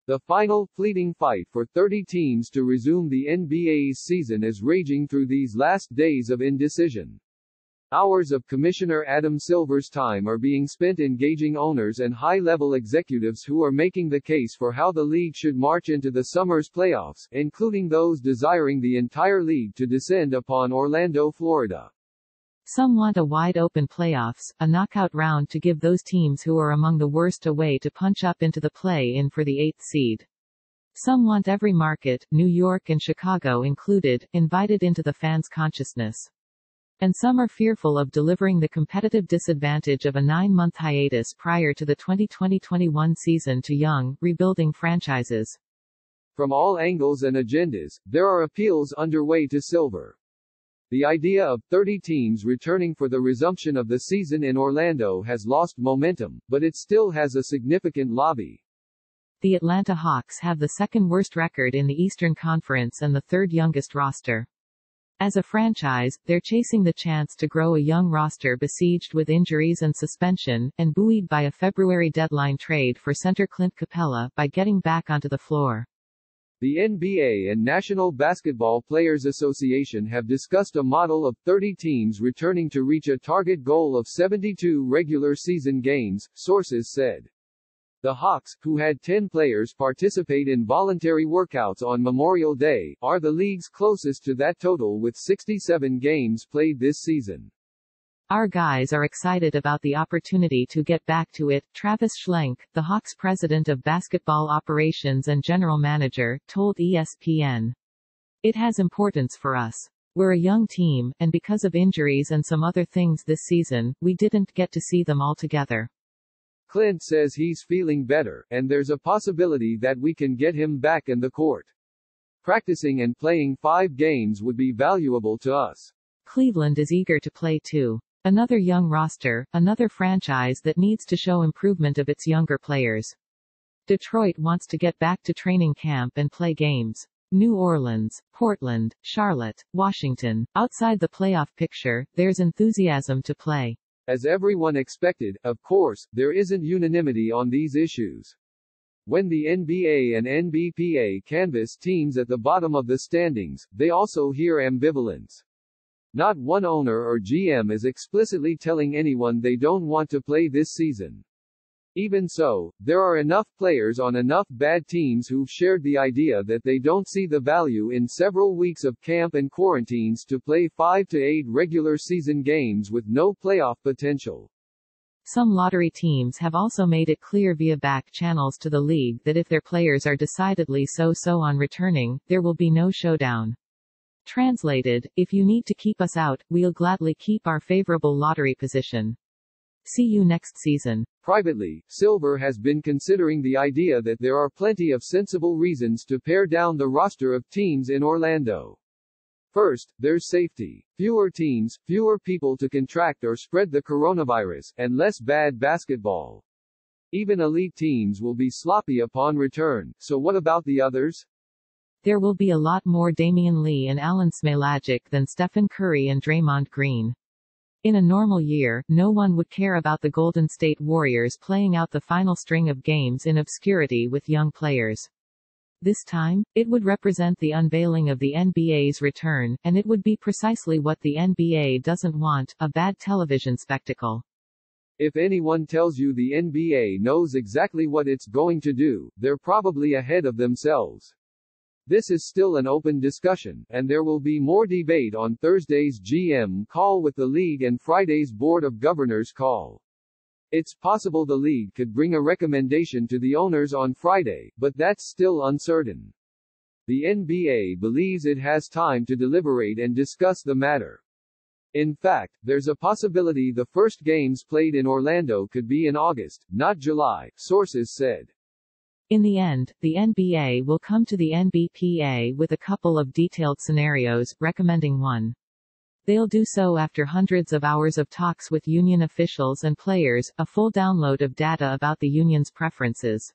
The final, fleeting fight for 30 teams to resume the NBA's season is raging through these last days of indecision. Hours of Commissioner Adam Silver's time are being spent engaging owners and high-level executives who are making the case for how the league should march into the summer's playoffs, including those desiring the entire league to descend upon Orlando, Florida. Some want a wide-open playoffs, a knockout round to give those teams who are among the worst a way to punch up into the play-in for the 8th seed. Some want every market, New York and Chicago included, invited into the fans' consciousness. And some are fearful of delivering the competitive disadvantage of a 9-month hiatus prior to the 2020-21 season to young, rebuilding franchises. From all angles and agendas, there are appeals underway to Silver. The idea of 30 teams returning for the resumption of the season in Orlando has lost momentum, but it still has a significant lobby. The Atlanta Hawks have the second worst record in the Eastern Conference and the third youngest roster. As a franchise, they're chasing the chance to grow a young roster besieged with injuries and suspension, and buoyed by a February deadline trade for center Clint Capella by getting back onto the floor. The NBA and National Basketball Players Association have discussed a model of 30 teams returning to reach a target goal of 72 regular season games, sources said. The Hawks, who had 10 players participate in voluntary workouts on Memorial Day, are the league's closest to that total with 67 games played this season. Our guys are excited about the opportunity to get back to it, Travis Schlenk, the Hawks president of basketball operations and general manager, told ESPN. It has importance for us. We're a young team, and because of injuries and some other things this season, we didn't get to see them all together. Clint says he's feeling better, and there's a possibility that we can get him back in the court. Practicing and playing 5 games would be valuable to us. Cleveland is eager to play too. Another young roster, another franchise that needs to show improvement of its younger players. Detroit wants to get back to training camp and play games. New Orleans, Portland, Charlotte, Washington. Outside the playoff picture, there's enthusiasm to play. As everyone expected, of course, there isn't unanimity on these issues. When the NBA and NBPA canvass teams at the bottom of the standings, they also hear ambivalence. Not one owner or GM is explicitly telling anyone they don't want to play this season. Even so, there are enough players on enough bad teams who've shared the idea that they don't see the value in several weeks of camp and quarantines to play 5 to 8 regular season games with no playoff potential. Some lottery teams have also made it clear via back channels to the league that if their players are decidedly so-so on returning, there will be no showdown. Translated, if you need to keep us out, we'll gladly keep our favorable lottery position. See you next season. Privately, Silver has been considering the idea that there are plenty of sensible reasons to pare down the roster of teams in Orlando. First, there's safety. Fewer teams, fewer people to contract or spread the coronavirus, and less bad basketball. Even elite teams will be sloppy upon return, so what about the others? There will be a lot more Damian Lee and Alan Smailagic than Stephen Curry and Draymond Green. In a normal year, no one would care about the Golden State Warriors playing out the final string of games in obscurity with young players. This time, it would represent the unveiling of the NBA's return, and it would be precisely what the NBA doesn't want, a bad television spectacle. If anyone tells you the NBA knows exactly what it's going to do, they're probably ahead of themselves. This is still an open discussion, and there will be more debate on Thursday's GM call with the league and Friday's Board of Governors call. It's possible the league could bring a recommendation to the owners on Friday, but that's still uncertain. The NBA believes it has time to deliberate and discuss the matter. In fact, there's a possibility the first games played in Orlando could be in August, not July, sources said. In the end, the NBA will come to the NBPA with a couple of detailed scenarios, recommending one. They'll do so after hundreds of hours of talks with union officials and players, a full download of data about the union's preferences.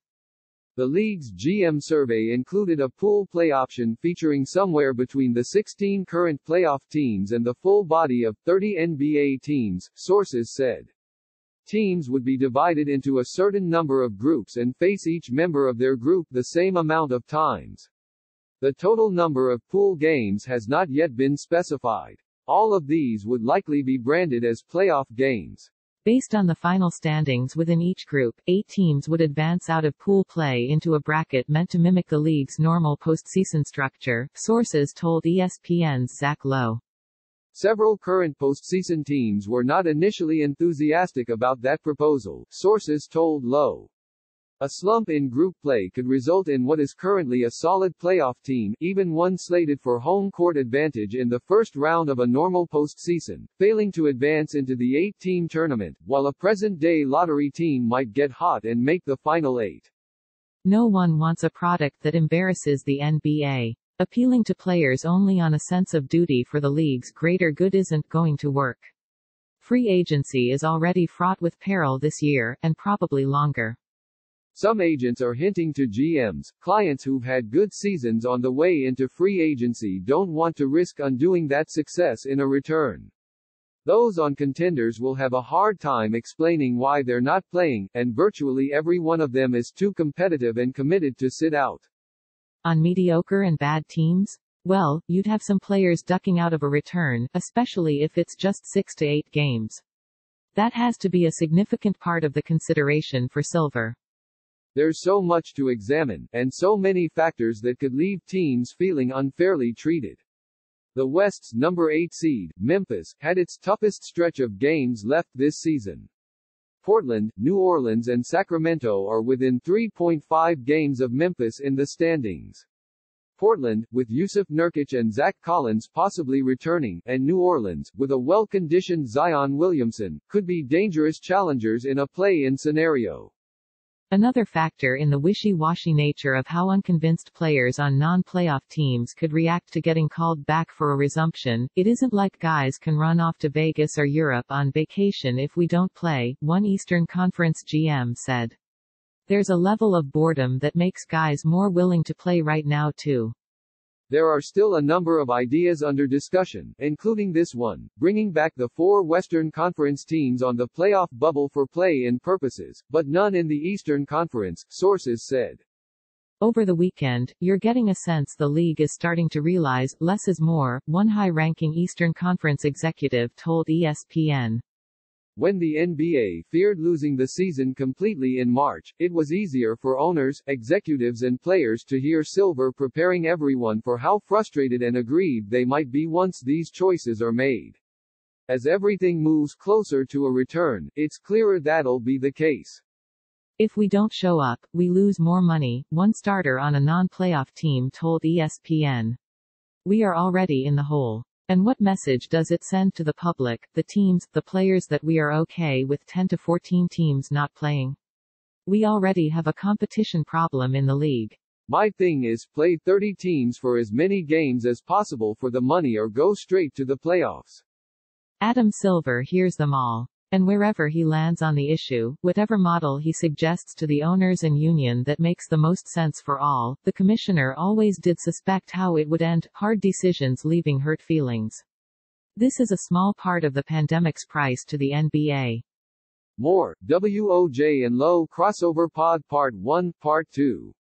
The league's GM survey included a pool play option featuring somewhere between the 16 current playoff teams and the full body of 30 NBA teams, sources said. Teams would be divided into a certain number of groups and face each member of their group the same amount of times. The total number of pool games has not yet been specified. All of these would likely be branded as playoff games. Based on the final standings within each group, 8 teams would advance out of pool play into a bracket meant to mimic the league's normal postseason structure, sources told ESPN's Zach Lowe. Several current postseason teams were not initially enthusiastic about that proposal, sources told Lowe. A slump in group play could result in what is currently a solid playoff team, even one slated for home court advantage in the first round of a normal postseason, failing to advance into the 8-team tournament, while a present-day lottery team might get hot and make the final 8. No one wants a product that embarrasses the NBA. Appealing to players only on a sense of duty for the league's greater good isn't going to work. Free agency is already fraught with peril this year, and probably longer. Some agents are hinting to GMs, clients who've had good seasons on the way into free agency don't want to risk undoing that success in a return. Those on contenders will have a hard time explaining why they're not playing, and virtually every one of them is too competitive and committed to sit out. On mediocre and bad teams? Well, you'd have some players ducking out of a return, especially if it's just 6 to 8 games. That has to be a significant part of the consideration for Silver. There's so much to examine, and so many factors that could leave teams feeling unfairly treated. The West's number 8 seed, Memphis, had its toughest stretch of games left this season. Portland, New Orleans and Sacramento are within 3.5 games of Memphis in the standings. Portland, with Yusuf Nurkic and Zach Collins possibly returning, and New Orleans, with a well-conditioned Zion Williamson, could be dangerous challengers in a play-in scenario. Another factor in the wishy-washy nature of how unconvinced players on non-playoff teams could react to getting called back for a resumption. It isn't like guys can run off to Vegas or Europe on vacation if we don't play, one Eastern Conference GM said. There's a level of boredom that makes guys more willing to play right now too. There are still a number of ideas under discussion, including this one, bringing back the 4 Western Conference teams on the playoff bubble for play-in purposes, but none in the Eastern Conference, sources said. Over the weekend, you're getting a sense the league is starting to realize less is more, one high-ranking Eastern Conference executive told ESPN. When the NBA feared losing the season completely in March, it was easier for owners, executives and players to hear Silver preparing everyone for how frustrated and aggrieved they might be once these choices are made. As everything moves closer to a return, it's clearer that'll be the case. If we don't show up, we lose more money, one starter on a non-playoff team told ESPN. We are already in the hole. And what message does it send to the public, the teams, the players that we are okay with 10 to 14 teams not playing? We already have a competition problem in the league. My thing is, play 30 teams for as many games as possible for the money or go straight to the playoffs. Adam Silver hears them all. And wherever he lands on the issue, whatever model he suggests to the owners and union that makes the most sense for all, the commissioner always did suspect how it would end, hard decisions leaving hurt feelings. This is a small part of the pandemic's price to the NBA. More, WOJ and Low Crossover Pod Part 1, Part 2.